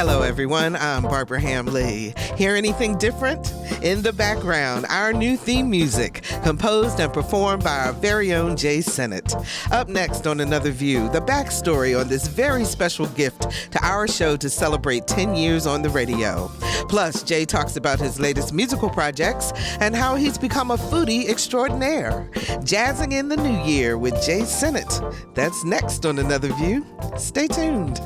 Hello, everyone. I'm Barbara Hamley. Hear anything different? In the background, our new theme music, composed and performed by our very own Jae Sinnett. Up next on Another View, the backstory on this very special gift to our show to celebrate 10 years on the radio. Plus, Jay talks about his latest musical projects and how he's become a foodie extraordinaire. Jazzing in the new year with Jae Sinnett. That's next on Another View. Stay tuned.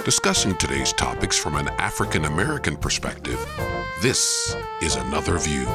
Discussing today's topics from an African-American perspective, this is Another View.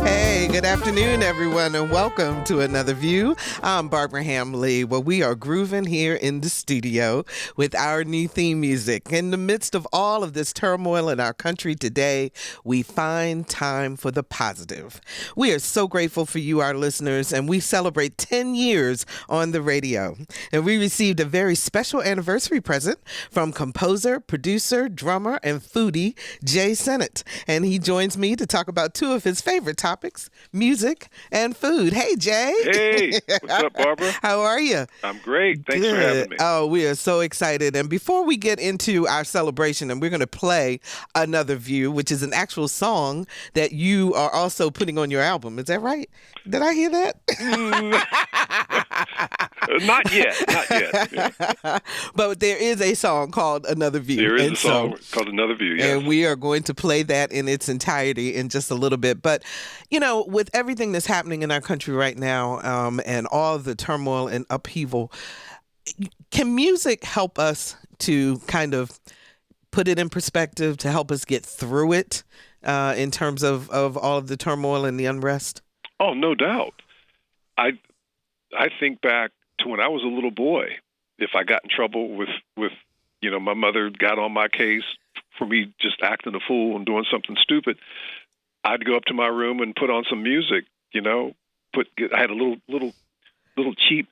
Hey, good afternoon, everyone, and welcome to Another View. I'm Barbara Hamley. Well, we are grooving here in the studio with our new theme music. In the midst of all of this turmoil in our country today, we find time for the positive. We are so grateful for you, our listeners, and we celebrate 10 years on the radio. And we received a very special anniversary present from composer, producer, drummer, and foodie Jae Sinnett. And he joins me to talk about two of his favorite topics, music and food. Hey, Jay. Hey, what's up, Barbara? How are you? I'm great. Thanks Good. for having me. Oh, we are so excited. And before we get into our celebration, and we're going to play Another View, which is an actual song that you are also putting on your album. Is that right? Did I hear that? Not yet. Yeah. But there is a song called Another View. There is a song called Another View, yes. And we are going to play that in its entirety in just a little bit. But, you know, with everything that's happening in our country right now, and all the turmoil and upheaval, can music help us to kind of put it in perspective, to help us get through it in terms of all of the turmoil and the unrest? Oh, no doubt. I think back to when I was a little boy. If I got in trouble with my mother got on my case for me just acting a fool and doing something stupid, I'd go up to my room and put on some music. I had a little cheap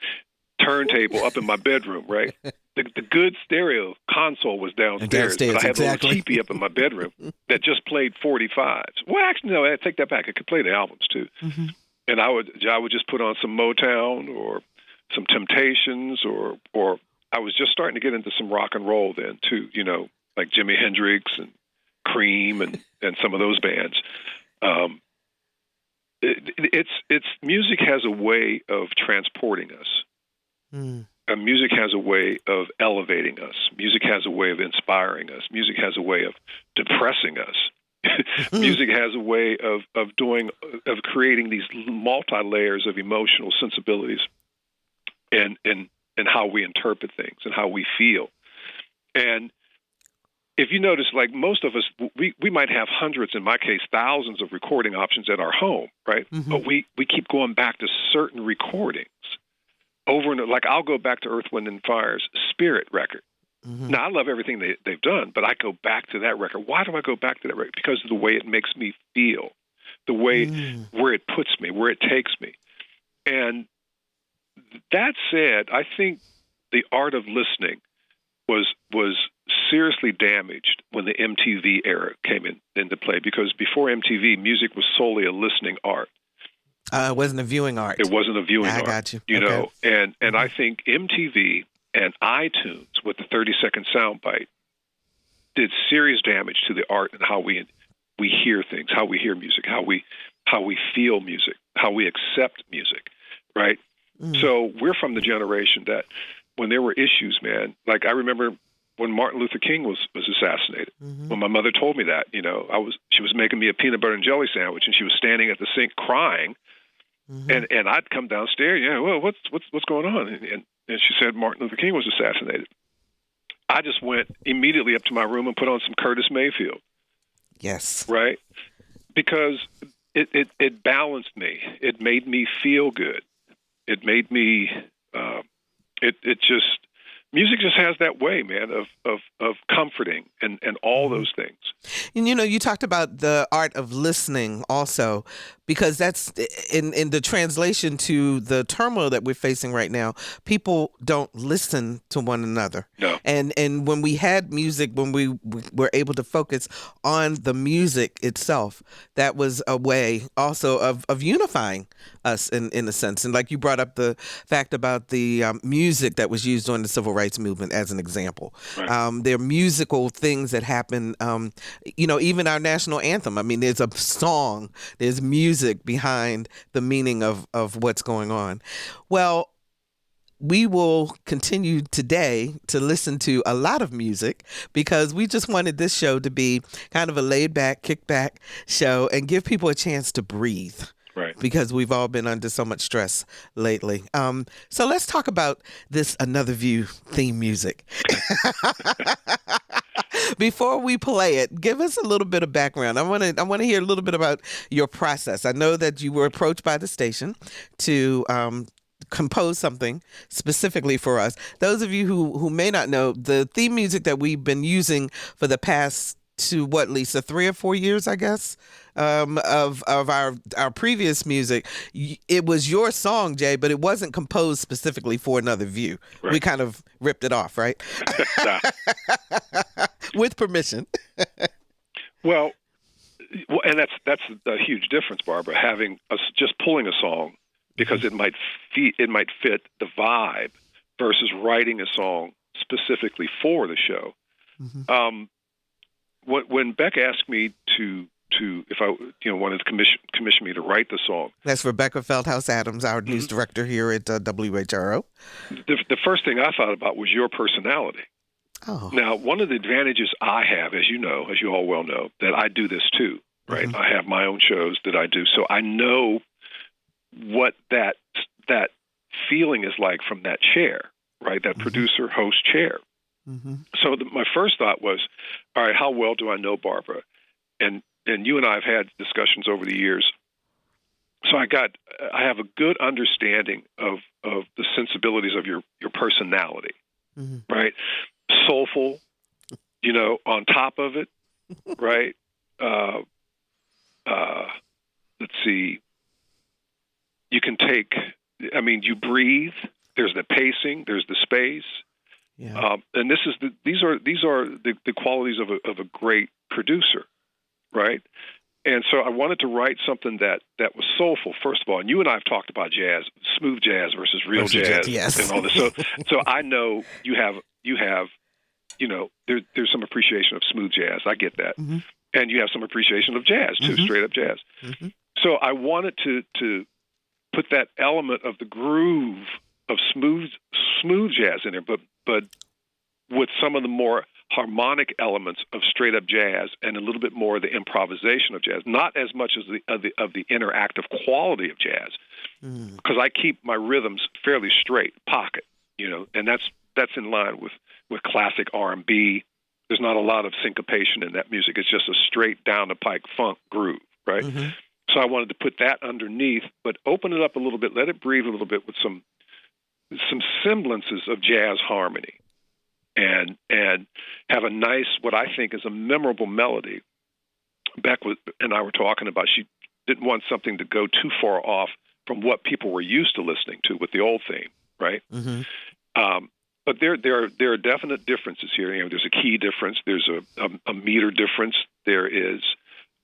turntable up in my bedroom, right? The good stereo console was downstairs, but I had a little teepee up in my bedroom that just played 45s. Well, actually, no, I take that back. I could play the albums too. Mm-hmm. And I would just put on some Motown or some Temptations, or I was just starting to get into some rock and roll then too, like Jimi Hendrix and Cream and some of those bands. It's music has a way of transporting us. Music has a way of elevating us. Music has a way of inspiring us. Music has a way of depressing us. Music has a way of creating these multi-layers of emotional sensibilities and how we interpret things and how we feel. And if you notice, like most of us, we might have hundreds, in my case, thousands of recording options at our home, right? Mm-hmm. But we keep going back to certain recordings over and like I'll go back to Earth, Wind, and Fire's Spirit record. Mm-hmm. Now, I love everything they've done, but I go back to that record. Why do I go back to that record? Because of the way it makes me feel, the way where it puts me, where it takes me. And that said, I think the art of listening was seriously damaged when the MTV era came into play, because before MTV, music was solely a listening art. It wasn't a viewing art. It wasn't a viewing art. I got you. You know, and I think MTV and iTunes with the 30-second soundbite did serious damage to the art and how we hear things, how we hear music, how we feel music, how we accept music, right? So we're from the generation that when there were issues, man, like I remember when Martin Luther King was assassinated. Mm-hmm. When my mother told me that, she was making me a peanut butter and jelly sandwich, and she was standing at the sink crying, and I'd come downstairs, well, what's going on? And she said Martin Luther King was assassinated. I just went immediately up to my room and put on some Curtis Mayfield. Yes. Right? Because it balanced me. It made me feel good. It made me, music music just has that way, man, of comforting and all those things. And, you talked about the art of listening also, because that's in the translation to the turmoil that we're facing right now. People don't listen to one another. No. And when we had music, when we were able to focus on the music itself, that was a way also of unifying us in a sense. And like you brought up the fact about the music that was used during the Civil Rights Movement as an example. Right. There are musical things that happen, even our national anthem. I mean, there's a song, there's music behind the meaning of what's going on. Well, we will continue today to listen to a lot of music because we just wanted this show to be kind of a laid-back, kick-back show and give people a chance to breathe. Right. Because we've all been under so much stress lately. So let's talk about this Another View theme music. Before we play it, give us a little bit of background. I want to hear a little bit about your process. I know that you were approached by the station to compose something specifically for us. Those of you who may not know, the theme music that we've been using for the past Lisa, 3 or 4 years, I guess, of our previous music, it was your song, Jay, but it wasn't composed specifically for Another View. Right. We kind of ripped it off, right? With permission. Well, and that's a huge difference, Barbara. Having just pulling a song because it might fit the vibe versus writing a song specifically for the show. Mm-hmm. When Beck asked me to if I wanted to commission me to write the song. That's Rebecca Feldhouse Adams, our news director here at WHRO. The first thing I thought about was your personality. Oh. Now, one of the advantages I have, as you all well know, that I do this too, right? Mm-hmm. I have my own shows that I do, so I know what that feeling is like from that chair, right? That producer host chair. Mm-hmm. So my first thought was, all right, how well do I know Barbara? And you and I have had discussions over the years. So I have a good understanding of the sensibilities of your personality, right? Soulful, on top of it, right? Let's see. You can you breathe. There's the pacing. There's the space. Yeah. And these are the qualities of a great producer, right? And so I wanted to write something that was soulful, first of all. And you and I have talked about jazz, smooth jazz versus real jazz, yes. And all this. So I know you have there's some appreciation of smooth jazz. I get that, and you have some appreciation of jazz too, straight up jazz. Mm-hmm. So I wanted to put that element of the groove of smooth jazz in there, but with some of the more harmonic elements of straight up jazz and a little bit more of the improvisation of jazz, not as much as the interactive quality of jazz, because I keep my rhythms fairly straight, pocket, and that's in line with classic R&B. There's not a lot of syncopation in that music. It's just a straight down the pike funk groove, right? Mm-hmm. So I wanted to put that underneath, but open it up a little bit, let it breathe a little bit with some semblances of jazz harmony, and have a nice, what I think is a memorable melody. Beck and I were talking about she didn't want something to go too far off from what people were used to listening to with the old theme, right? Mm-hmm. But there are definite differences here. There's a key difference. There's a meter difference. There is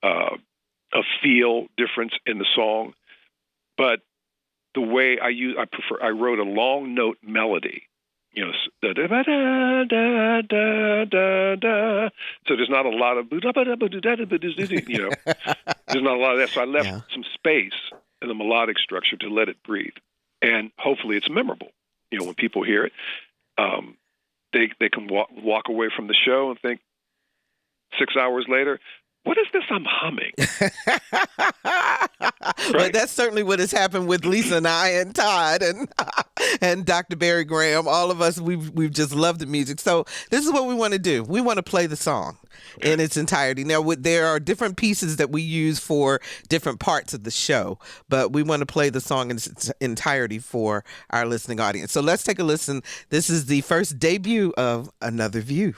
a feel difference in the song. But the way I wrote a long note melody. So there's not a lot of there's not a lot of that. So I left some space in the melodic structure to let it breathe, and hopefully it's memorable. When people hear it, they can walk away from the show and think 6 hours later, what is this I'm humming? Right? Well, that's certainly what has happened with Lisa and I and Todd and Dr. Barry Graham. All of us, we've just loved the music. So this is what we want to do. We want to play the song in its entirety. Now, there are different pieces that we use for different parts of the show, but we want to play the song in its entirety for our listening audience. So let's take a listen. This is the first debut of Another View.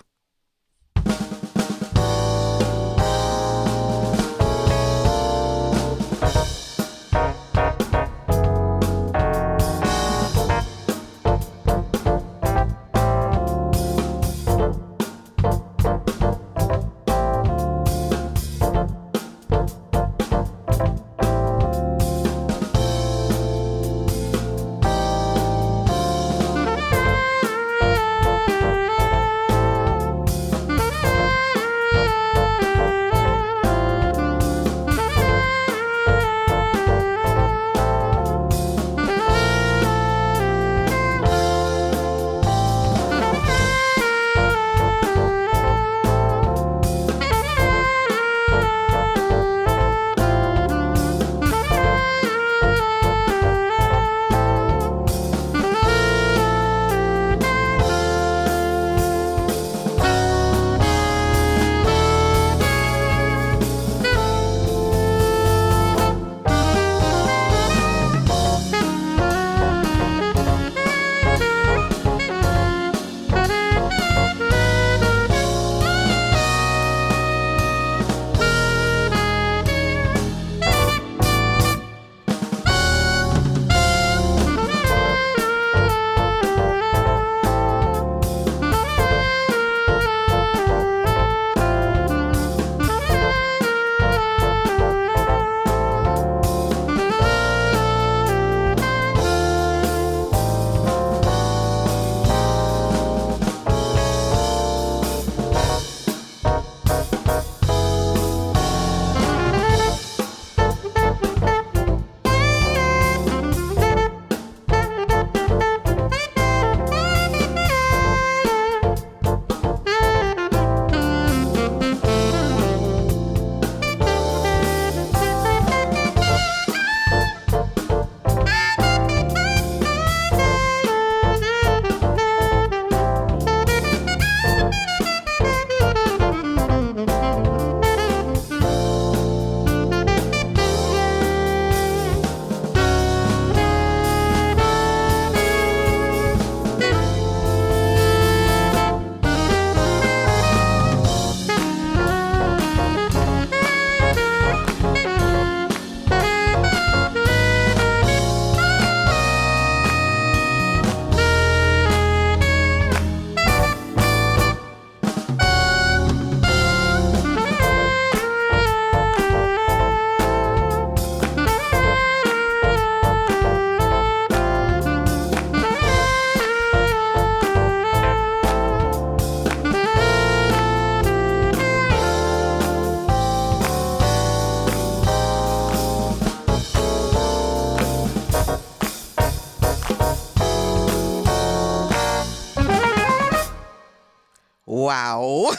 Wow.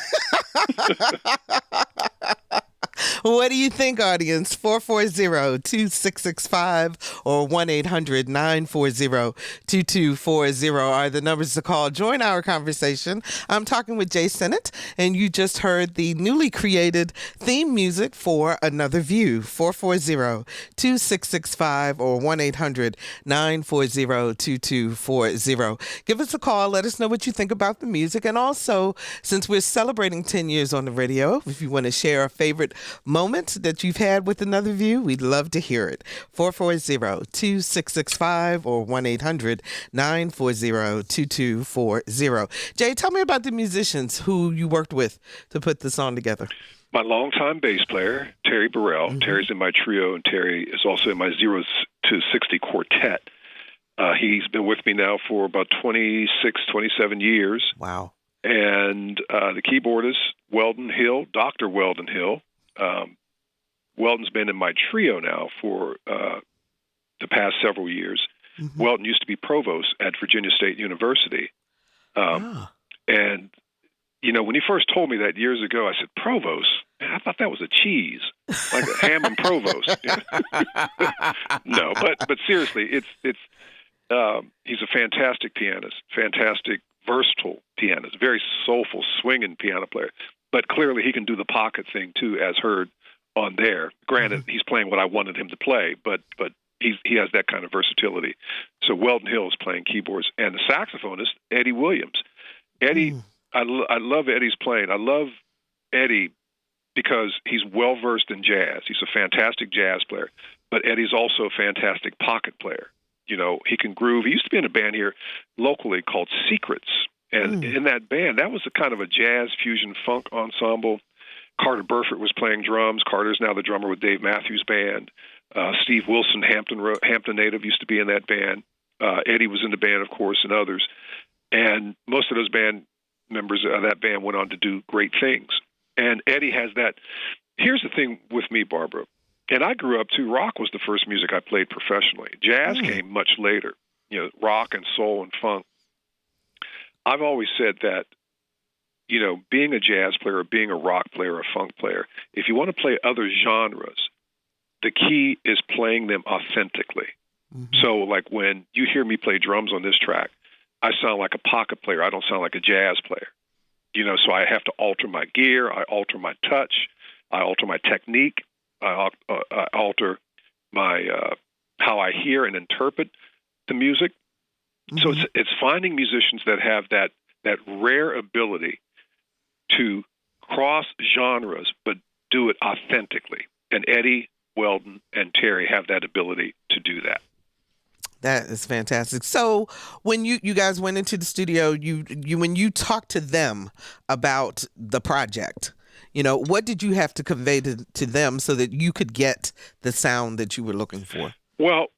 What do you think, audience? 440-2665 or 1-800-940-2240 are the numbers to call. Join our conversation. I'm talking with Jae Sinnett, and you just heard the newly created theme music for Another View. 440-2665 or 1-800-940-2240. Give us a call. Let us know what you think about the music. And also, since we're celebrating 10 years on the radio, if you want to share a favorite moment that you've had with Another View, we'd love to hear it. 440-2665 or 1-800-940-2240. Jay, tell me about the musicians who you worked with to put the song together. My longtime bass player, Terry Burrell. Mm-hmm. Terry's in my trio, and Terry is also in my 0 to 60 quartet. He's been with me now for about 26, 27 years. Wow. And the keyboardist, Weldon Hill, Dr. Weldon Hill. Weldon's been in my trio now for the past several years. Mm-hmm. Weldon used to be provost at Virginia State University. And, you know, when he first told me that years ago, I said, provost? Man, I thought that was a cheese, like a ham and provost. No, but seriously, it's He's a fantastic pianist, fantastic, versatile pianist, very soulful, swinging piano player. But clearly he can do the pocket thing, too, as heard on there. Granted, he's playing what I wanted him to play, but he has that kind of versatility. So Weldon Hill is playing keyboards. And the saxophonist, Eddie Williams. Eddie, I love Eddie's playing. I love Eddie because he's well-versed in jazz. He's a fantastic jazz player. But Eddie's also a fantastic pocket player. You know, he can groove. He used to be in a band here locally called Secrets. And in that band, that was a kind of a jazz fusion funk ensemble. Carter Burford was playing drums. Carter's now the drummer with Dave Matthews Band. Steve Wilson, Hampton native, used to be in that band. Eddie was in the band, of course, and others. And most of those band members of that band went on to do great things. And Eddie has that. Here's the thing with me, Barbara. And I grew up, too. Rock was the first music I played professionally. Jazz came much later, you know, rock and soul and funk. I've always said that, you know, being a jazz player or being a rock player or a funk player, if you want to play other genres, the key is playing them authentically. So, like, when you hear me play drums on this track, I sound like a pocket player. I don't sound like a jazz player. You know, so I have to alter my gear. I alter my touch. I alter my technique. I alter my how I hear and interpret the music. So it's finding musicians that have that rare ability to cross genres but do it authentically. And Eddie, Weldon, and Terry have that ability to do that. That is fantastic. So when you guys went into the studio, when you talked to them about the project, you know, what did you have to convey to them so that you could get the sound that you were looking for? Well,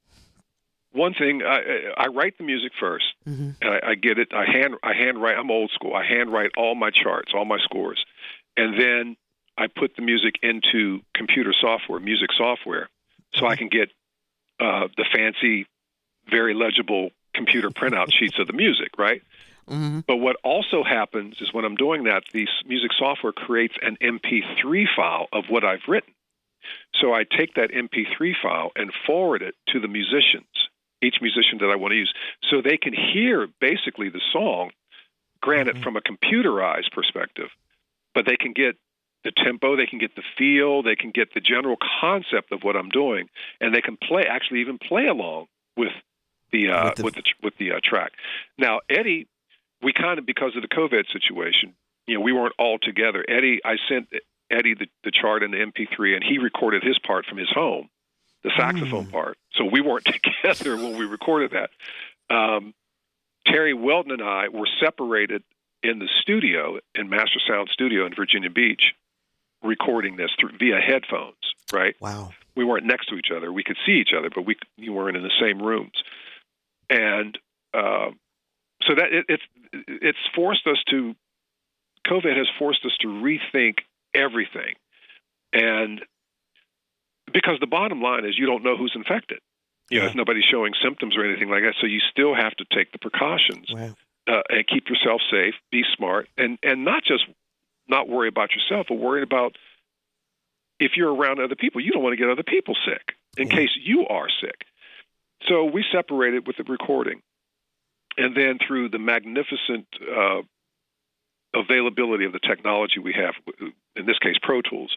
one thing, I write the music first. And I get it. I handwrite. I'm old school. I handwrite all my charts, all my scores, and then I put the music into computer software, music software, so I can get the fancy, very legible computer printout sheets of the music, right? But what also happens is when I'm doing that, the music software creates an MP3 file of what I've written. So I take that MP3 file and forward it to the musicians, each musician that I want to use, so they can hear basically the song, granted from a computerized perspective, but they can get the tempo, they can get the feel, they can get the general concept of what I'm doing, and they can actually even play along with the track. Now, Eddie, we kind of, because of the COVID situation, you know, we weren't all together. I sent Eddie the chart in the MP3, and he recorded his part from his home, the saxophone part. So we weren't together when we recorded that. Terry Weldon and I were separated in the studio, in Master Sound Studio in Virginia Beach, recording this via headphones, right? Wow. We weren't next to each other. We could see each other, but we weren't in the same rooms. And so that it's forced us to, COVID has forced us to rethink everything. And because the bottom line is you don't know who's infected. You know, if nobody's showing symptoms or anything like that. So you still have to take the precautions and keep yourself safe, be smart, and not just not worry about yourself, but worry about if you're around other people, you don't want to get other people sick in case you are sick. So we separated with the recording. And then through the magnificent availability of the technology we have, in this case, Pro Tools,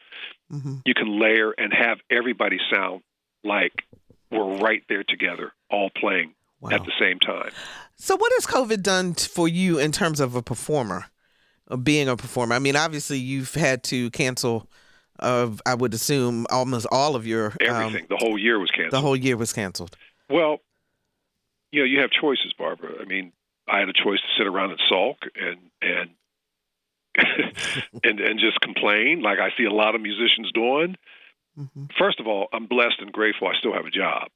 you can layer and have everybody sound like we're right there together, all playing at the same time. So what has COVID done for you in terms of a performer, of being a performer? I mean, obviously you've had to cancel, I would assume, almost all of your... Everything. The whole year was canceled. The whole year was canceled. Well, you know, you have choices, Barbara. I mean, I had a choice to sit around and sulk and and just complain like I see a lot of musicians doing. First of all, I'm blessed and grateful I still have a job.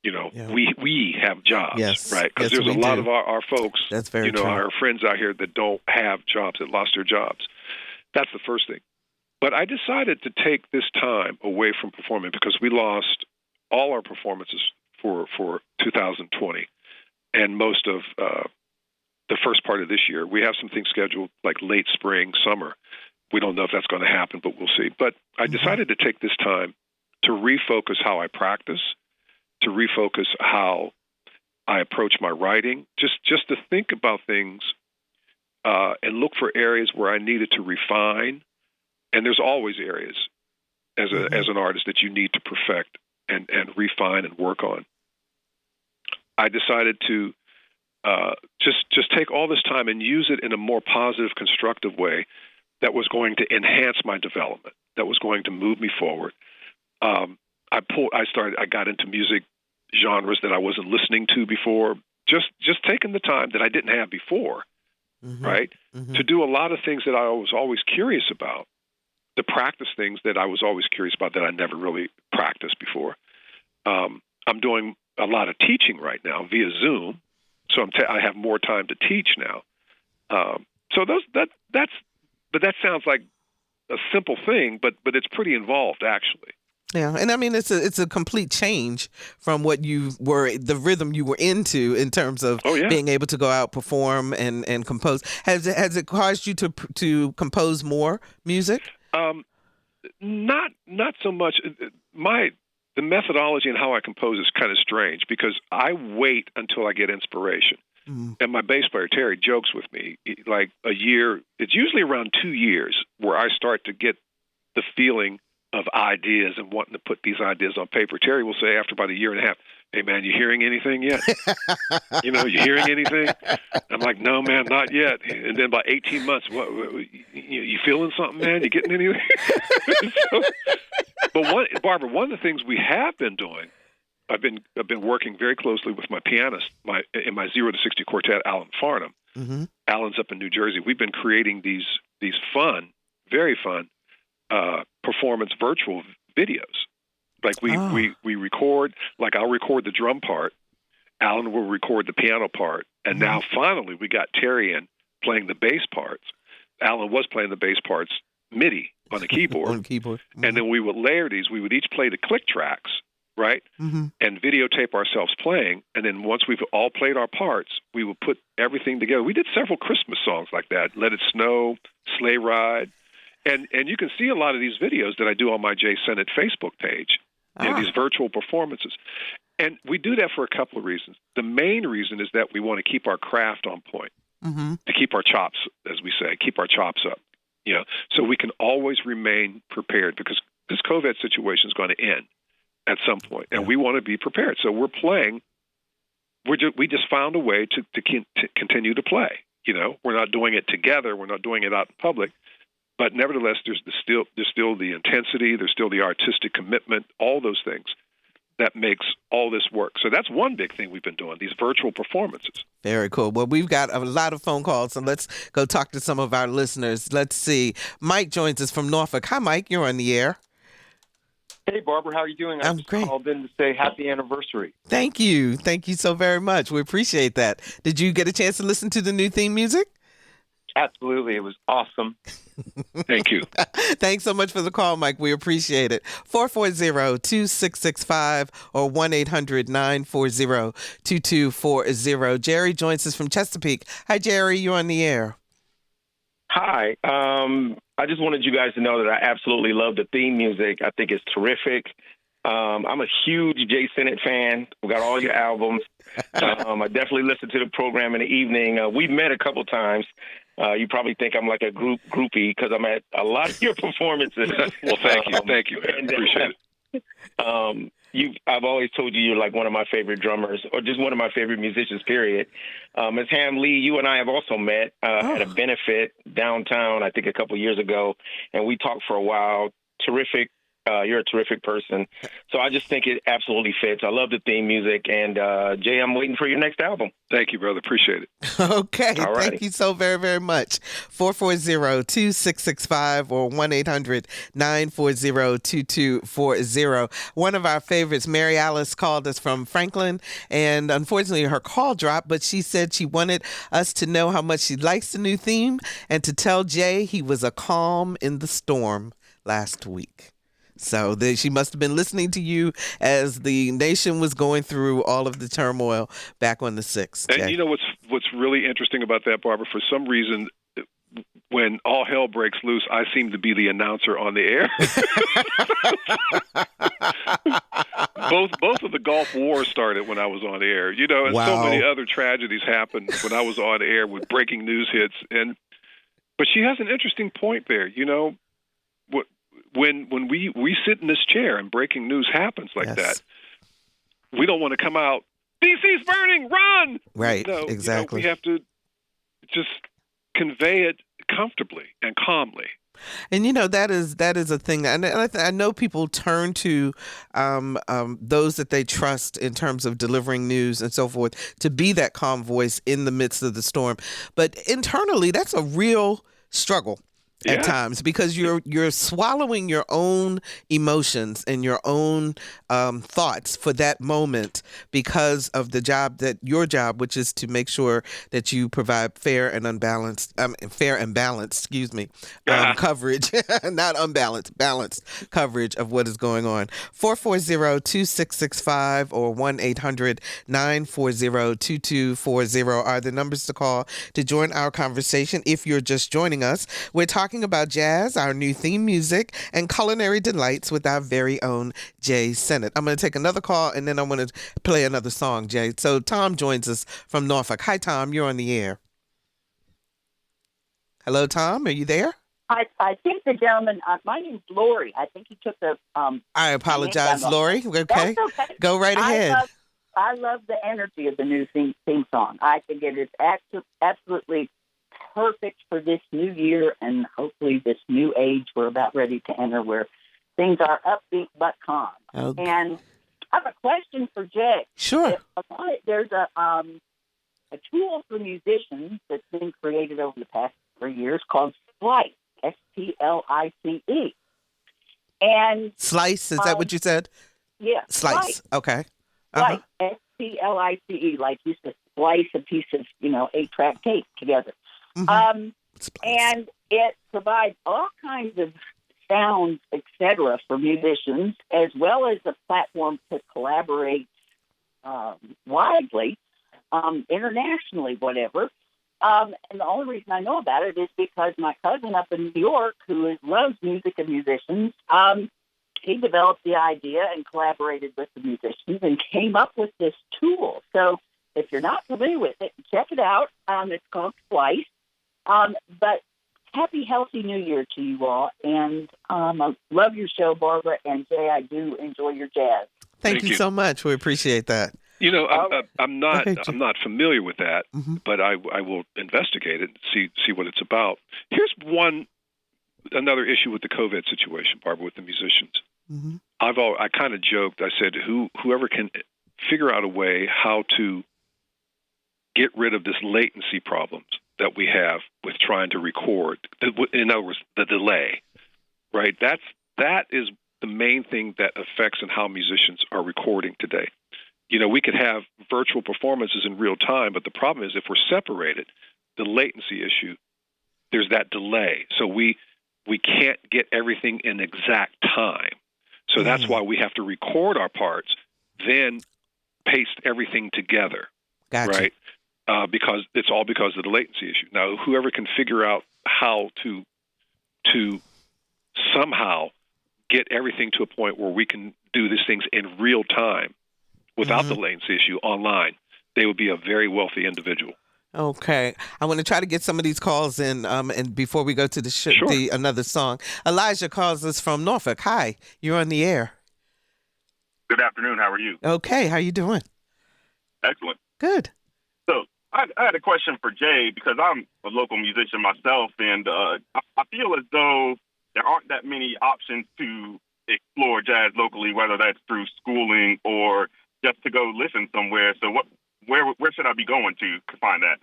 You know, we have jobs, right? Because there's a lot of our folks, that's very true. Our friends out here that don't have jobs, that lost their jobs. That's the first thing. But I decided to take this time away from performing because we lost all our performances for 2020 and most of the first part of this year. We have some things scheduled like late spring, summer. We don't know if that's going to happen, but we'll see. But I decided to take this time to refocus how I practice, to refocus how I approach my writing, just to think about things and look for areas where I needed to refine. And there's always areas as an artist that you need to perfect and refine and work on. I decided to just take all this time and use it in a more positive, constructive way that was going to enhance my development, that was going to move me forward. I got into music genres that I wasn't listening to before, just taking the time that I didn't have before, right? To do a lot of things that I was always curious about, to practice things that I was always curious about that I never really practiced before. I'm doing a lot of teaching right now via Zoom, so I have more time to teach now. But that sounds like a simple thing, but it's pretty involved, actually. Yeah, and I mean it's a complete change from what the rhythm you were into in terms of being able to go out, perform, and compose. Has it caused you to compose more music? Not so much. The methodology and how I compose is kind of strange because I wait until I get inspiration. And my bass player, Terry, jokes with me, like a year, it's usually around 2 years where I start to get the feeling of ideas and wanting to put these ideas on paper. Terry will say after about a year and a half, "Hey, man, you hearing anything yet? You hearing anything?" I'm like, "No, man, not yet." And then by 18 months, what you feeling something, man? You getting anything? Barbara, one of the things we have been doing, I've been working very closely with my pianist, in my 0 to 60 quartet, Alan Farnham. Alan's up in New Jersey. We've been creating these fun, very fun performance virtual videos. Like we record, like I'll record the drum part, Alan will record the piano part, and now finally we got Terry in playing the bass parts. Alan was playing the bass parts MIDI on the keyboard. And then we would layer these. We would each play the click tracks, right? And videotape ourselves playing. And then once we've all played our parts, we would put everything together. We did several Christmas songs like that, Let It Snow, Sleigh Ride. And you can see a lot of these videos that I do on my Jae Sinnett Facebook page, these virtual performances. And we do that for a couple of reasons. The main reason is that we want to keep our craft on point, to keep our chops, as we say, keep our chops up, so we can always remain prepared because this COVID situation is going to end at some point, and we want to be prepared. So we're playing. We just found a way to continue to play. We're not doing it together. We're not doing it out in public. But nevertheless, there's still the intensity, there's still the artistic commitment, all those things that makes all this work. So that's one big thing we've been doing, these virtual performances. Very cool. Well, we've got a lot of phone calls, so let's go talk to some of our listeners. Let's see. Mike joins us from Norfolk. Hi, Mike. You're on the air. Hey, Barbara. How are you doing? I'm great. I called in to say happy anniversary. Thank you. Thank you so very much. We appreciate that. Did you get a chance to listen to the new theme music? Absolutely. It was awesome. Thank you. Thanks so much for the call, Mike. We appreciate it. 440-2665 or 1-800-940-2240. Jerry joins us from Chesapeake. Hi, Jerry. You're on the air. Hi. I just wanted you guys to know that I absolutely love the theme music. I think it's terrific. I'm a huge Jae Sinnett fan. We got all your albums. I definitely listen to the program in the evening. We've met a couple times. You probably think I'm like a groupie because I'm at a lot of your performances. Well, thank you. Thank you, man. Appreciate it. I've always told you're like one of my favorite drummers or just one of my favorite musicians, period. Ms. Ham Lee, you and I have also met at a benefit downtown, I think a couple years ago, and we talked for a while. Terrific. You're a terrific person. So I just think it absolutely fits. I love the theme music. And, Jay, I'm waiting for your next album. Thank you, brother. Appreciate it. Okay. Thank you so very, very much. 440-2665 or 1-800-940-2240. One of our favorites, Mary Alice, called us from Franklin. And unfortunately, her call dropped. But she said she wanted us to know how much she likes the new theme and to tell Jay he was a calm in the storm last week. So she must have been listening to you as the nation was going through all of the turmoil back on the 6th. And you know what's really interesting about that, Barbara? For some reason, when all hell breaks loose, I seem to be the announcer on the air. both of the Gulf War started when I was on air, and so many other tragedies happened when I was on air with breaking news hits. But she has an interesting point there. When we sit in this chair and breaking news happens like that, we don't want to come out, DC's burning, run! Right, exactly. We have to just convey it comfortably and calmly. And that is a thing, and I know people turn to those that they trust in terms of delivering news and so forth to be that calm voice in the midst of the storm. But internally, that's a real struggle at times, because you're swallowing your own emotions and your own thoughts for that moment because of your job, which is to make sure that you provide fair and balanced coverage, not unbalanced, balanced coverage of what is going on. 440-2665 or 1-800-940-2240 are the numbers to call to join our conversation. If you're just joining us, we're talking about jazz, our new theme music, and culinary delights with our very own Jae Sinnett. I'm going to take another call, and then I'm going to play another song, Jay. So Tom joins us from Norfolk. Hi, Tom. You're on the air. Hello, Tom. Are you there? I think the gentleman, my name's Lori. I think he took the... I apologize, Lori. Okay. That's okay. Go right ahead. I love the energy of the new theme song. I think it is absolutely perfect for this new year and hopefully this new age we're about ready to enter, where things are upbeat but calm. Okay. And I have a question for Jay. Sure. There's a tool for musicians that's been created over the past 3 years called Splice, S-P-L-I-C-E. And Slice, is that what you said? Yeah. Slice. Okay. Splice, S-P-L-I-C-E, like you used to splice a piece of, 8-track tape together. Mm-hmm. And it provides all kinds of sounds, etc., for musicians, as well as a platform to collaborate widely, internationally, whatever. And the only reason I know about it is because my cousin up in New York, who loves music and musicians, he developed the idea and collaborated with the musicians and came up with this tool. So if you're not familiar with it, check it out. It's called Splice. But happy, healthy New Year to you all. And I love your show, Barbara. And Jay, I do enjoy your jazz. Thank you so much. We appreciate that. I'm not familiar with that, mm-hmm. but I will investigate it and see what it's about. Here's another issue with the COVID situation, Barbara, with the musicians. Mm-hmm. I kind of joked. I said, whoever can figure out a way how to get rid of this latency problems that we have with trying to record. In other words, the delay, right? That is the main thing that affects in how musicians are recording today. We could have virtual performances in real time, but the problem is if we're separated, the latency issue, there's that delay. So we can't get everything in exact time. So that's why we have to record our parts, then paste everything together, gotcha. Right? Because it's all because of the latency issue. Now, whoever can figure out how to somehow get everything to a point where we can do these things in real time without the latency issue online, they would be a very wealthy individual. Okay. I want to try to get some of these calls in, and before we go to the another song. Elijah calls us from Norfolk. Hi, you're on the air. Good afternoon. How are you? Okay. How you doing? Excellent. Good. So I had a question for Jay, because I'm a local musician myself, and I feel as though there aren't that many options to explore jazz locally, whether that's through schooling or just to go listen somewhere. So where should I be going to find that?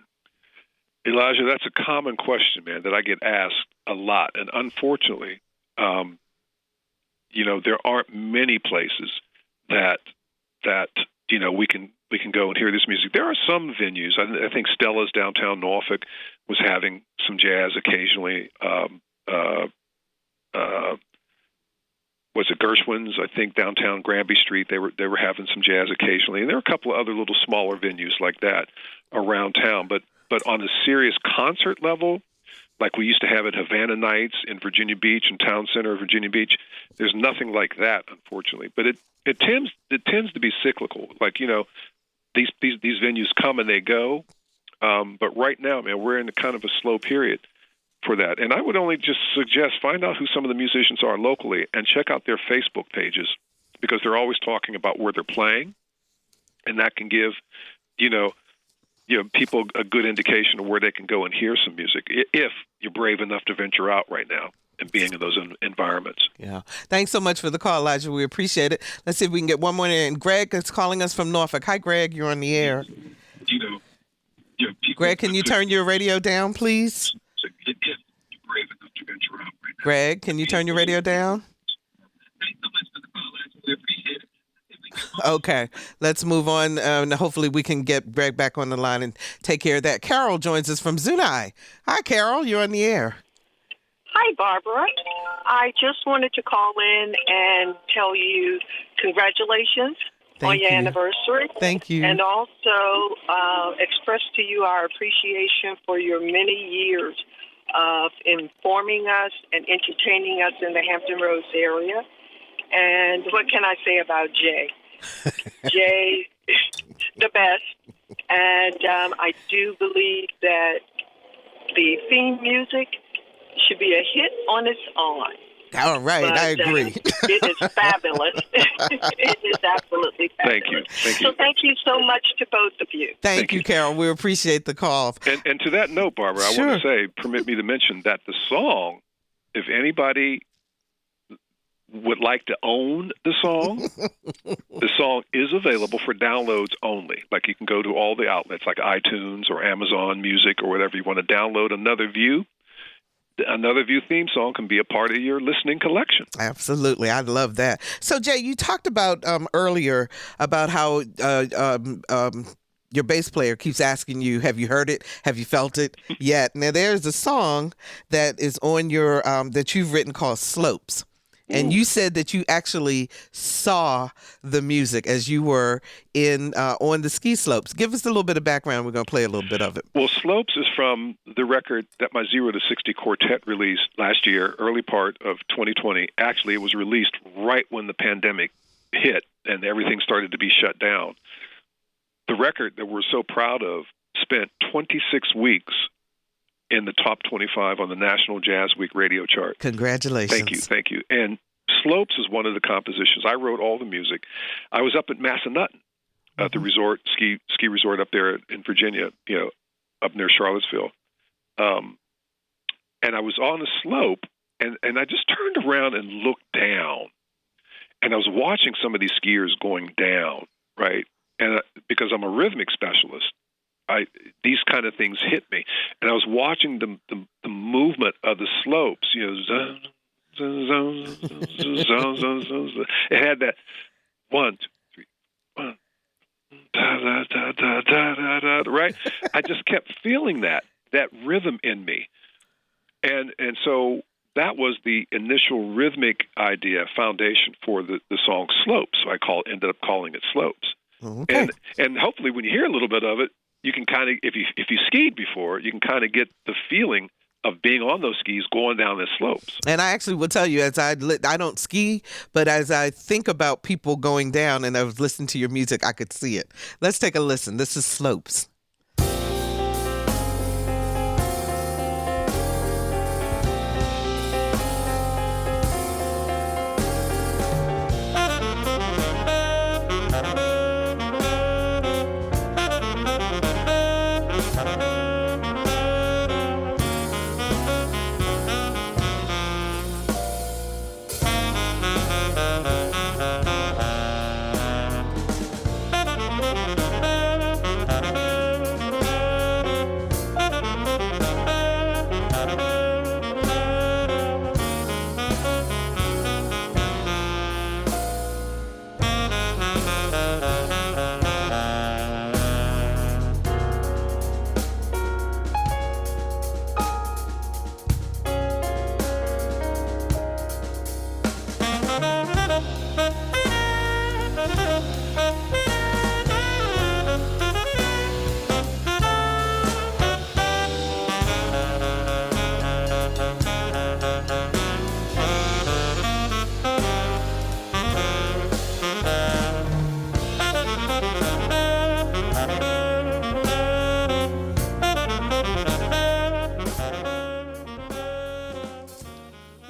Elijah, that's a common question, man, that I get asked a lot. And unfortunately, there aren't many places that we can go and hear this music. There are some venues. I think Stella's downtown Norfolk was having some jazz occasionally. Was it Gershwin's? I think downtown Granby Street, they were having some jazz occasionally, and there were a couple of other little smaller venues like that around town. But on a serious concert level, like we used to have at Havana Nights in Virginia Beach and Town Center of Virginia Beach. There's nothing like that, unfortunately. But it tends to be cyclical. Like, these venues come and they go. But right now, man, we're in kind of a slow period for that. And I would only just suggest find out who some of the musicians are locally and check out their Facebook pages, because they're always talking about where they're playing, and that can give, people a good indication of where they can go and hear some music if you're brave enough to venture out right now and being in those environments. Yeah. Thanks so much for the call, Elijah. We appreciate it. Let's see if we can get one more in. Greg is calling us from Norfolk. Hi, Greg. You're on the air. Greg, can you turn your radio down, please? Greg, can you turn your radio down? Okay, let's move on. Hopefully we can get Greg back on the line and take care of that. Carol joins us from Zuni. Hi, Carol. You're on the air. Hi, Barbara. I just wanted to call in and tell you congratulations on your anniversary. Thank you. And also express to you our appreciation for your many years of informing us and entertaining us in the Hampton Roads area. And what can I say about Jay? Jay, the best. And I do believe that the theme music should be a hit on its own. All right, but, I agree. It is fabulous. It is absolutely fabulous. Thank you. So thank you so much to both of you. Thank you, Carol. We appreciate the call. And to that note, Barbara, Sure. I want to say, permit me to mention that the song, if anybody would like to own the song is available for downloads only. Like, you can go to all the outlets like iTunes or Amazon Music or whatever. You want to download Another View theme song can be a part of your listening collection. Absolutely. I love that. So, Jay, you talked about earlier about how your bass player keeps asking you, have you heard it? Have you felt it yet? Now, there's a song that is on your that you've written called Slopes. And you said that you actually saw the music as you were on the ski slopes. Give us a little bit of background. We're going to play a little bit of it. Well, Slopes is from the record that my 0 to 60 quartet released last year, early part of 2020. Actually, it was released right when the pandemic hit and everything started to be shut down. The record that we're so proud of spent 26 weeks in the top 25 on the National Jazz Week radio chart. Congratulations. Thank you. And Slopes is one of the compositions. I wrote all the music. I was up at Massanutten at the resort, ski resort up there in Virginia, up near Charlottesville. And I was on a slope, and I just turned around and looked down. And I was watching some of these skiers going down, right? And because I'm a rhythmic specialist, these kind of things hit me, and I was watching the movement of the slopes. It had that 1, 2, 3, 1, da da da da da da da. Right? I just kept feeling that rhythm in me, and so that was the initial rhythmic idea foundation for the song Slopes. So I ended up calling it Slopes. Okay. And hopefully, when you hear a little bit of it, you can kind of, if you skied before, you can kind of get the feeling of being on those skis going down the slopes. And I actually will tell you, as I don't ski, but as I think about people going down and I was listening to your music, I could see it. Let's take a listen. This is Slopes.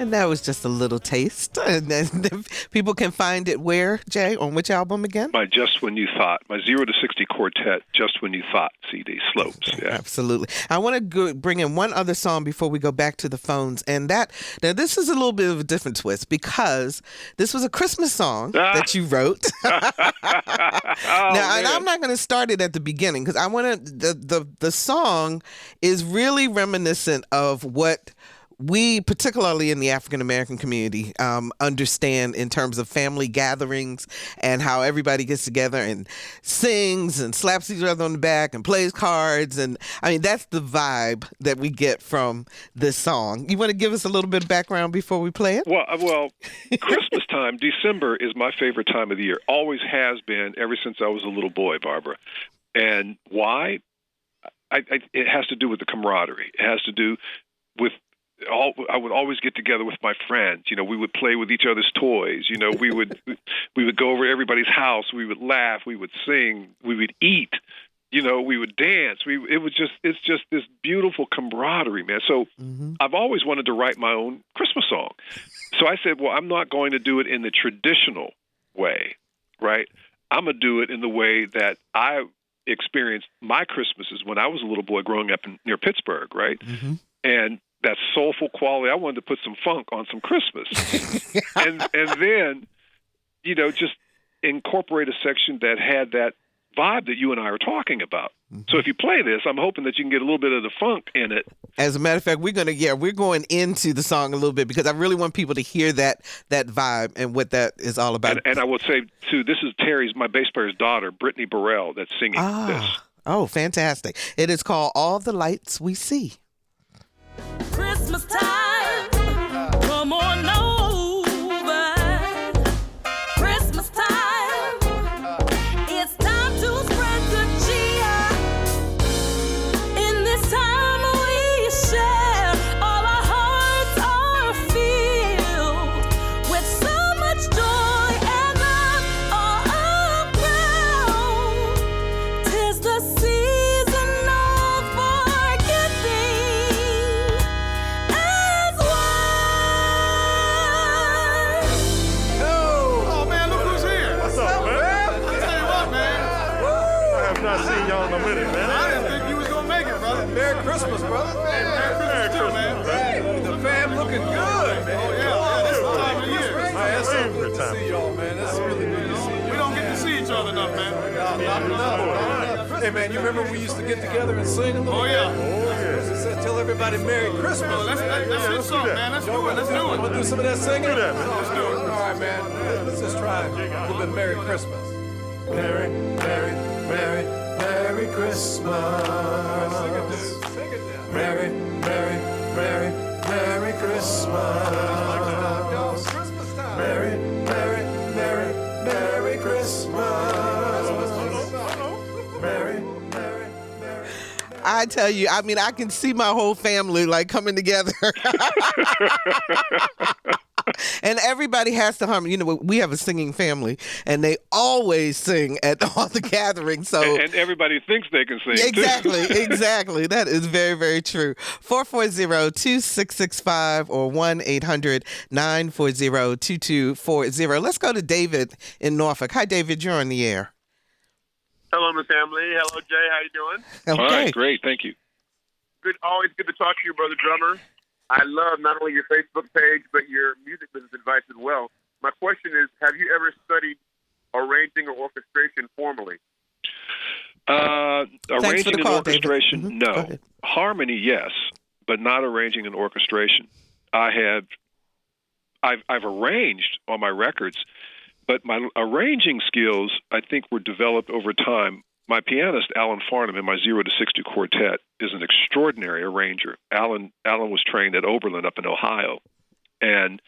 And that was just a little taste. And then people can find it where, Jay? On which album again? My Just When You Thought, my 0 to 60 quartet, Just When You Thought CD, Slopes. Yeah. Absolutely. I want to bring in one other song before we go back to the phones. And now this is a little bit of a different twist because this was a Christmas song that you wrote. And I'm not going to start it at the beginning because I want to, the song is really reminiscent of what we, particularly in the African American community, understand in terms of family gatherings and how everybody gets together and sings and slaps each other on the back and plays cards. And I mean, that's the vibe that we get from this song. You want to give us a little bit of background before we play it? Well, Christmas time, December is my favorite time of the year. Always has been ever since I was a little boy, Barbara. And why? It has to do with the camaraderie. It has to do with I would always get together with my friends. You know, we would play with each other's toys. You know, we would go over to everybody's house. We would laugh. We would sing. We would eat. You know, we would dance. It's just this beautiful camaraderie, man. So I've always wanted to write my own Christmas song. So I said, well, I'm not going to do it in the traditional way, right? I'm going to do it in the way that I experienced my Christmases when I was a little boy growing up near Pittsburgh, right? And that soulful quality, I wanted to put some funk on some Christmas. and then, you know, just incorporate a section that had that vibe that you and I are talking about. So if you play this, I'm hoping that you can get a little bit of the funk in it. As a matter of fact, we're going into the song a little bit because I really want people to hear that vibe and what that is all about. And I will say, too, this is my bass player's daughter, Brittany Burrell, that's singing this. Oh, fantastic. It is called All the Lights We See. Christmas time, come on over. Christmas time, it's time to spread good cheer. In this time we share, all our hearts are filled with so much joy and love all around. 'Tis the season of forgiving. Not seeing y'all in a minute, man. I didn't think you was gonna make it, brother. Merry Christmas, brother. Hey, Merry Christmas too, man. Hey, the fam looking good, man. Oh yeah, this is the time of year. It's so good to see y'all, man. It's really good to see you. We don't get to see each other enough, man. Not enough. Hey, man, you remember we used to get together and sing a little? Oh yeah. Tell everybody Merry Christmas. Let's do something, man. Let's do it. Let's do it. Want to do some of that singing? Do that, man. Let's do it. All right, man. Let's just try a little bit Merry Christmas. Merry Christmas. Sing it now. Merry Christmas. Christmas time. Merry Christmas. Merry. I tell you, I mean, I can see my whole family like coming together. And everybody has to hum. You know, we have a singing family, and they always sing at all the gatherings. So and everybody thinks they can sing. Exactly, too. Exactly. That is very, very true. 440-2665 or 1-800-940-2240. Let's go to David in Norfolk. Hi, David. You're on the air. Hello, Miss Emily. Hello, Jay. How you doing? Okay. All right, great. Thank you. Good. Always good to talk to you, brother drummer. I love not only your Facebook page, but your music business advice as well. My question is, have you ever studied arranging or orchestration formally? Arranging and orchestration, no. Harmony, yes, but not arranging and orchestration. I've arranged on my records, but my arranging skills, I think, were developed over time. My pianist, Alan Farnham, in my 0 to 60 quartet, is an extraordinary arranger. Alan was trained at Oberlin up in Ohio. And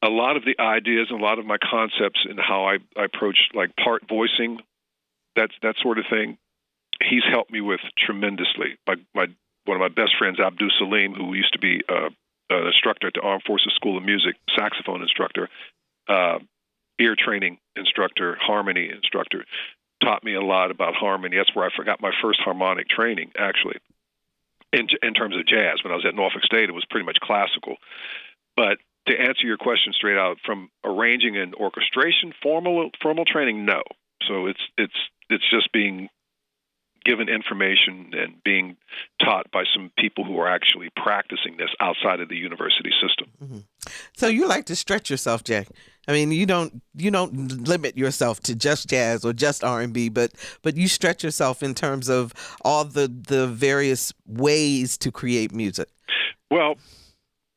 a lot of the ideas and a lot of my concepts and how I approach like part voicing, that sort of thing, he's helped me with tremendously. One of my best friends, Abdul Salim, who used to be an instructor at the Armed Forces School of Music, saxophone instructor, ear training instructor, harmony instructor, taught me a lot about harmony. That's where I got my first harmonic training, actually. in terms of jazz. When I was at Norfolk State, it was pretty much classical. But to answer your question straight out, from arranging and orchestration, formal training, no. So it's just being given information and being taught by some people who are actually practicing this outside of the university system. Mm-hmm. So you like to stretch yourself, Jae. I mean, you don't limit yourself to just jazz or just R&B, but you stretch yourself in terms of all the various ways to create music. Well,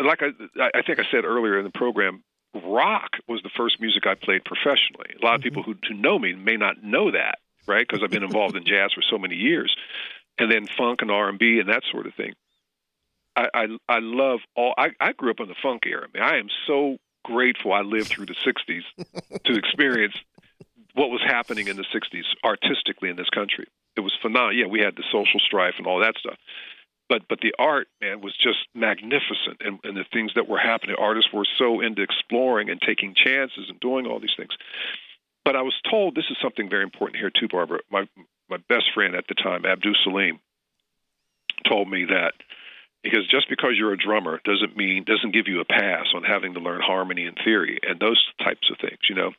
like I think I said earlier in the program, rock was the first music I played professionally. A lot of people who know me may not know that, right? Because I've been involved in jazz for so many years, and then funk and R&B and that sort of thing. I love all. I grew up in the funk era. I mean, I am so grateful I lived through the '60s to experience what was happening in the '60s artistically in this country. It was phenomenal. Yeah, we had the social strife and all that stuff. But the art, man, was just magnificent. And the things that were happening, artists were so into exploring and taking chances and doing all these things. But I was told, this is something very important here too, Barbara. My best friend at the time, Abdul Salim, told me that because just because you're a drummer doesn't give you a pass on having to learn harmony and theory and those types of things, you know.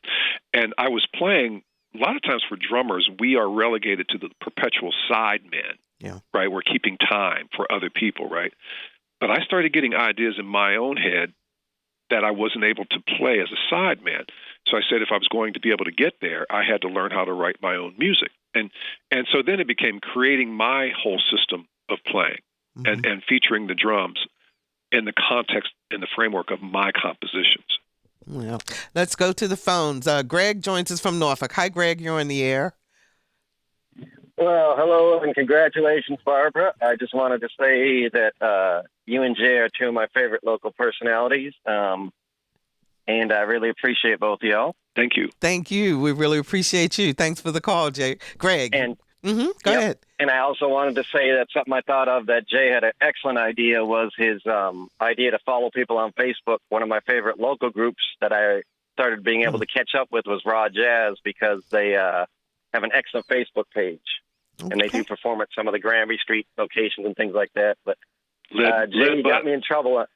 And I was playing, a lot of times for drummers, we are relegated to the perpetual sidemen. Yeah. Right. We're keeping time for other people. Right. But I started getting ideas in my own head that I wasn't able to play as a sideman. So I said, if I was going to be able to get there, I had to learn how to write my own music. And so then it became creating my whole system of playing and featuring the drums in the context, in the framework of my compositions. Well, let's go to the phones. Greg joins us from Norfolk. Hi, Greg. You're on the air. Well, hello and congratulations, Barbara. I just wanted to say that you and Jay are two of my favorite local personalities, and I really appreciate both of y'all. Thank you. Thank you. We really appreciate you. Thanks for the call, Jay. Greg. And go ahead. And I also wanted to say that something I thought of that Jay had an excellent idea was his idea to follow people on Facebook. One of my favorite local groups that I started being able to catch up with was Raw Jazz because they have an excellent Facebook page. Okay. And they do perform at some of the Granby Street locations and things like that. But Jay, you got me in trouble.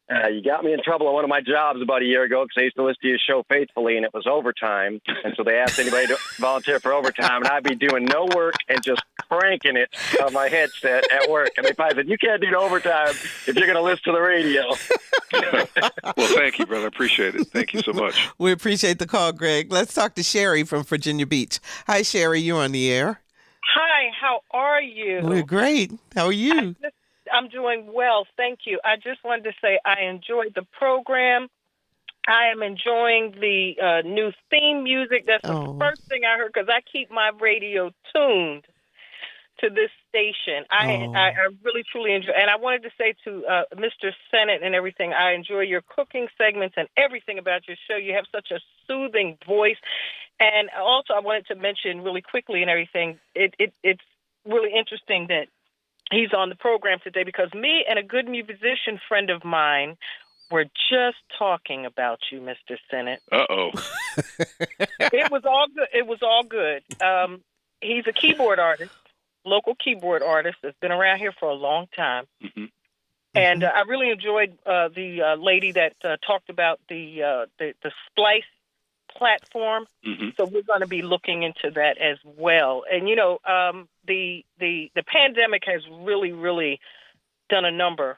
You got me in trouble on one of my jobs about a year ago because I used to listen to your show faithfully, and it was overtime. And so they asked anybody to volunteer for overtime, and I'd be doing no work and just cranking it on my headset at work. And they probably said, "You can't do no overtime if you're going to listen to the radio." Well, thank you, brother. I appreciate it. Thank you so much. We appreciate the call, Greg. Let's talk to Sherry from Virginia Beach. Hi, Sherry. You're on the air. Hi. How are you? We're great. How are you? I'm doing well, thank you. I just wanted to say I enjoyed the program. I am enjoying the new theme music. That's the first thing I heard because I keep my radio tuned to this station. I really, truly enjoy. And I wanted to say to Mr. Sinnett and everything, I enjoy your cooking segments and everything about your show. You have such a soothing voice. And also I wanted to mention really quickly and everything, it's really interesting that he's on the program today because me and a good musician friend of mine were just talking about you, Mr. Sinnett. Uh-oh. It was all good. It was all good. He's a keyboard artist, local keyboard artist that's been around here for a long time. Mm-hmm. And I really enjoyed the lady that talked about the Splice platform. Mm-hmm. So we're going to be looking into that as well. And, you know, the pandemic has really, really done a number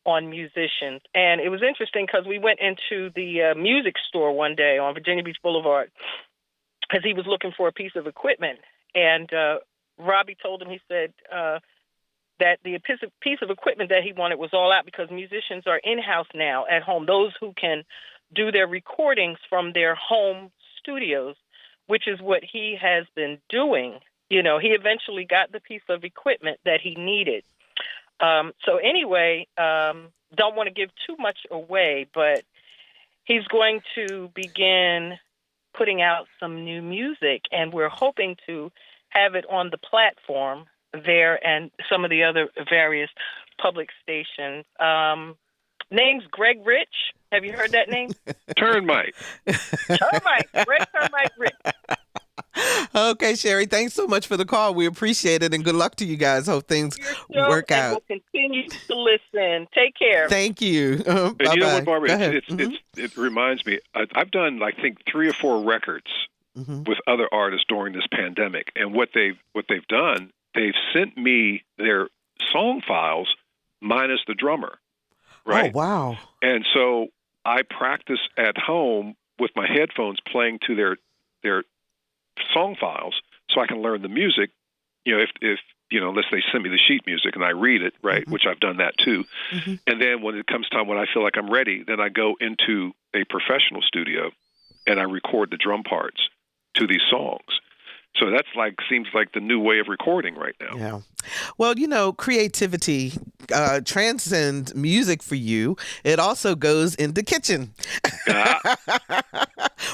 on musicians. And it was interesting because we went into the music store one day on Virginia Beach Boulevard because he was looking for a piece of equipment. And Robbie told him, he said that the piece of equipment that he wanted was all out because musicians are in-house now at home, those who can do their recordings from their home studios, which is what he has been doing. You know, he eventually got the piece of equipment that he needed. So anyway, don't want to give too much away, but he's going to begin putting out some new music, and we're hoping to have it on the platform there and some of the other various public stations. Name's Greg Rich. Have you heard that name? Termite. Termite. Greg Termite Rich. Okay, Sherry, thanks so much for the call. We appreciate it, and good luck to you guys. Hope things work and out. we'll continue to listen. Take care. Thank you. And you know what, Barbara? Go ahead. It reminds me. I've done, I think, 3 or 4 records with other artists during this pandemic, and what they've done, they've sent me their song files minus the drummer. Right. Oh, wow. And so I practice at home with my headphones playing to their song files so I can learn the music. You know, if unless they send me the sheet music and I read it, right, which I've done that too. And then when it comes time when I feel like I'm ready, then I go into a professional studio and I record the drum parts to these songs. So that's seems like the new way of recording right now. Yeah. Well, creativity transcends music for you. It also goes in the kitchen.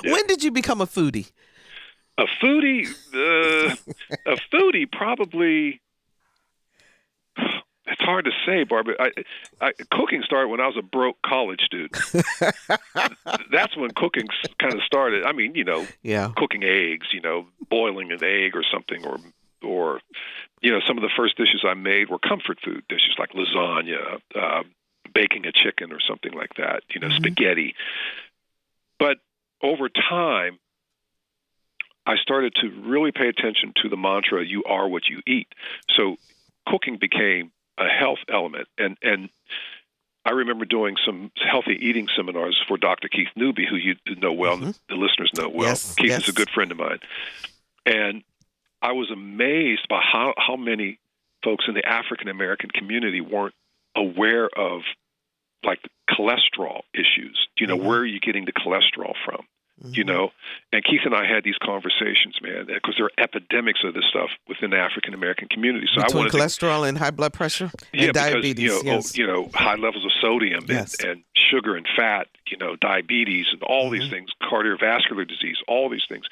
When did you become a foodie? A foodie? A foodie probably... It's hard to say, Barbara. Cooking started when I was a broke college student. That's when cooking kind of started. I mean, cooking eggs, boiling an egg or something, or some of the first dishes I made were comfort food dishes like lasagna, baking a chicken or something like that, spaghetti. But over time, I started to really pay attention to the mantra, you are what you eat. So cooking became a health element. And I remember doing some healthy eating seminars for Dr. Keith Newby, who you know well, the listeners know well. Yes, Keith is a good friend of mine. And I was amazed by how many folks in the African-American community weren't aware of, cholesterol issues. Where are you getting the cholesterol from? And Keith and I had these conversations, man, because there are epidemics of this stuff within the African American community. So Between I wanted cholesterol and high blood pressure and diabetes. Because, high levels of sodium and sugar and fat, diabetes and all these things, cardiovascular disease, all these things.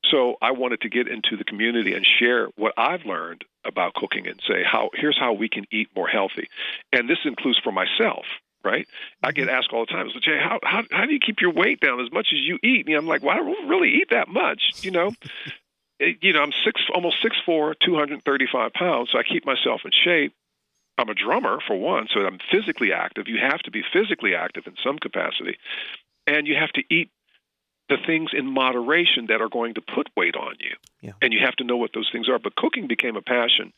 So I wanted to get into the community and share what I've learned about cooking and say, here's how we can eat more healthy. And this includes for myself. Right? I get asked all the time, so Jay, how do you keep your weight down as much as you eat? And I'm like, well, I don't really eat that much, I'm almost 6'4", 235 pounds, so I keep myself in shape. I'm a drummer, for one, so I'm physically active. You have to be physically active in some capacity. And you have to eat the things in moderation that are going to put weight on you. Yeah. And you have to know what those things are. But cooking became a passion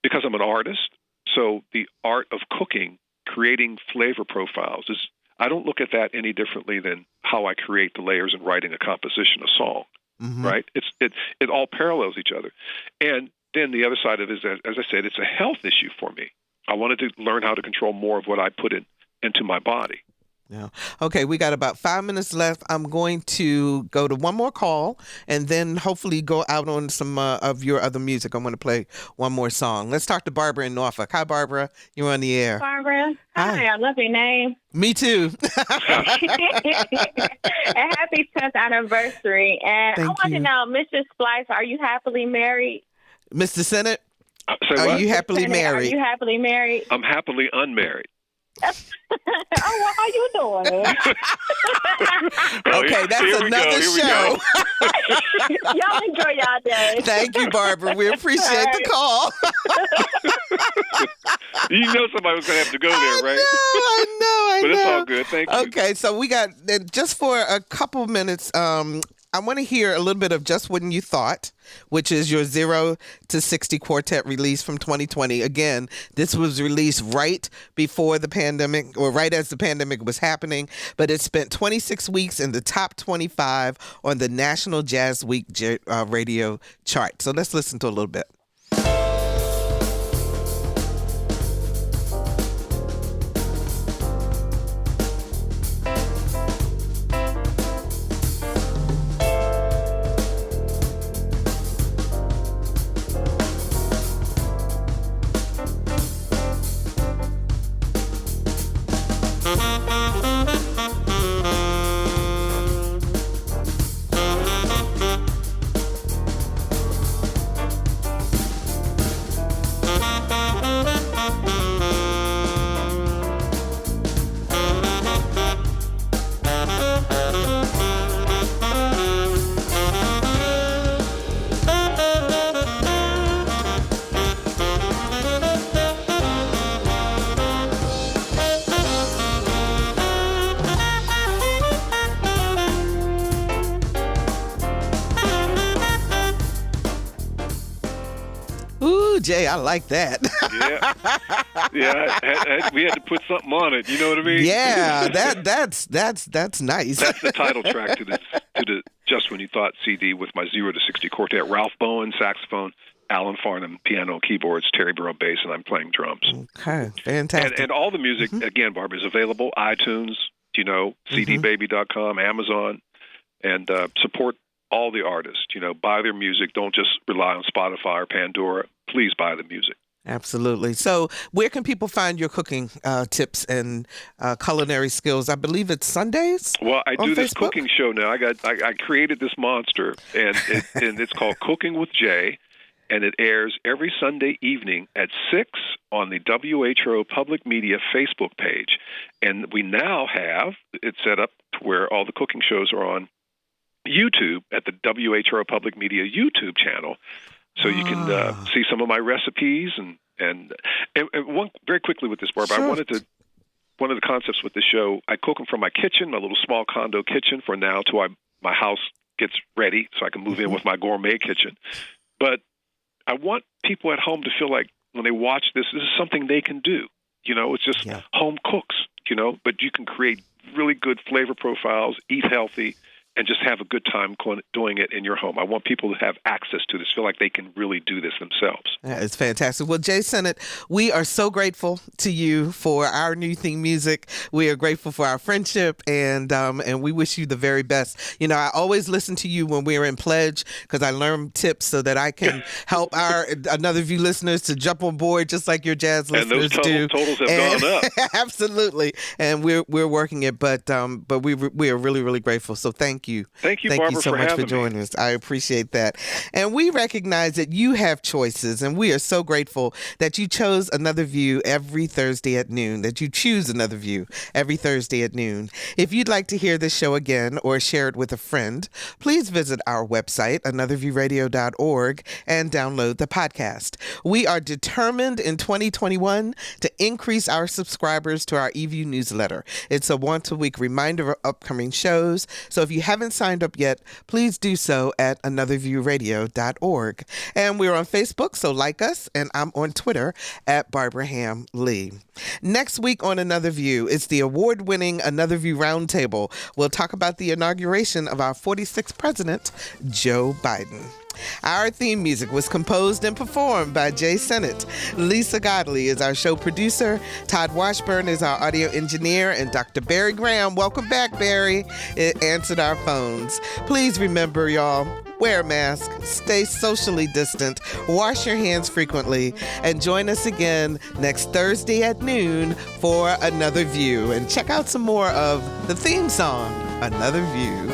because I'm an artist. So the art of cooking, creating flavor profiles, I don't look at that any differently than how I create the layers in writing a composition, a song, right? It all parallels each other. And then the other side of it is, as I said, it's a health issue for me. I wanted to learn how to control more of what I put into my body. Yeah. Okay, we got about 5 minutes left. I'm going to go to one more call and then hopefully go out on some of your other music. I'm going to play one more song. Let's talk to Barbara in Norfolk. Hi, Barbara. You're on the air. Barbara. Hi. I love your name. Me too. And happy 10th anniversary. And I want to know, Mr. Splice, are you happily married? Mr. Sinnett, are you happily married? Are you happily married? I'm happily unmarried. Oh, well, how you doing? Okay, that's another show. Y'all enjoy y'all day. Thank you, Barbara. We appreciate the call. You know somebody was going to have to go there, right? I know. But it's all good. Thank you. Okay, so we got, just for a couple minutes, I want to hear a little bit of Just When You Thought, which is your 0 to 60 quartet release from 2020. Again, this was released right before the pandemic, or right as the pandemic was happening, but it spent 26 weeks in the top 25 on the National Jazz Week radio chart. So let's listen to a little bit. Jay, I like that. We had to put something on it. You know what I mean? Yeah, that's nice. That's the title track to the Just When You Thought CD with my 0 to 60 quartet. Ralph Bowen, saxophone. Alan Farnham, piano, keyboards, Terry Burrow, bass, and I'm playing drums. Okay, fantastic. And all the music, again, Barbara, is available. iTunes, CDBaby.com, Amazon, and support all the artists. Buy their music. Don't just rely on Spotify or Pandora. Please buy the music. Absolutely. So where can people find your cooking tips and culinary skills? I believe it's Sundays. Well, I do this Facebook? cooking show now. I created this monster, and it's called Cooking with Jay. And it airs every Sunday evening at 6 on the WHO Public Media Facebook page. And we now have it set up to where all the cooking shows are on YouTube at the WHO Public Media YouTube channel. So you can see some of my recipes. And one very quickly with this, Barbara, Sure. One of the concepts with the show, I cook them from my kitchen, my little small condo kitchen for now till my house gets ready so I can move in with my gourmet kitchen. But I want people at home to feel like when they watch this is something they can do. It's just home cooks, but you can create really good flavor profiles, eat healthy, and just have a good time doing it in your home. I want people to have access to this, feel like they can really do this themselves. That is fantastic. Well, Jae Sinnett, we are so grateful to you for our new theme music. We are grateful for our friendship, and we wish you the very best. I always listen to you when we're in Pledge because I learn tips so that I can help our Another View listeners to jump on board just like your jazz listeners do. And those totals have gone up. Absolutely, and we're working it, but we are really, really grateful. So thank you. Thank you, Barbara, Barbara, so for much having for joining us. I appreciate that. And we recognize that you have choices, and we are so grateful that you chose Another View every Thursday at noon, that you choose Another View every Thursday at noon. If you'd like to hear this show again or share it with a friend, please visit our website, anotherviewradio.org, and download the podcast. We are determined in 2021 to increase our subscribers to our eView newsletter. It's a once-a-week reminder of upcoming shows, so if you haven't signed up yet, please do so at anotherviewradio.org. And we're on Facebook, so like us, and I'm on Twitter at Barbara Ham Lee. Next week on Another View, it's the award-winning Another View Roundtable. We'll talk about the inauguration of our 46th president, Joe Biden. Our theme music was composed and performed by Jae Sinnett. Lisa Godley is our show producer. Todd Washburn is our audio engineer. And Dr. Barry Graham, welcome back, Barry, answered our phones. Please remember, y'all, wear a mask, stay socially distant, wash your hands frequently, and join us again next Thursday at noon for Another View. And check out some more of the theme song, Another View.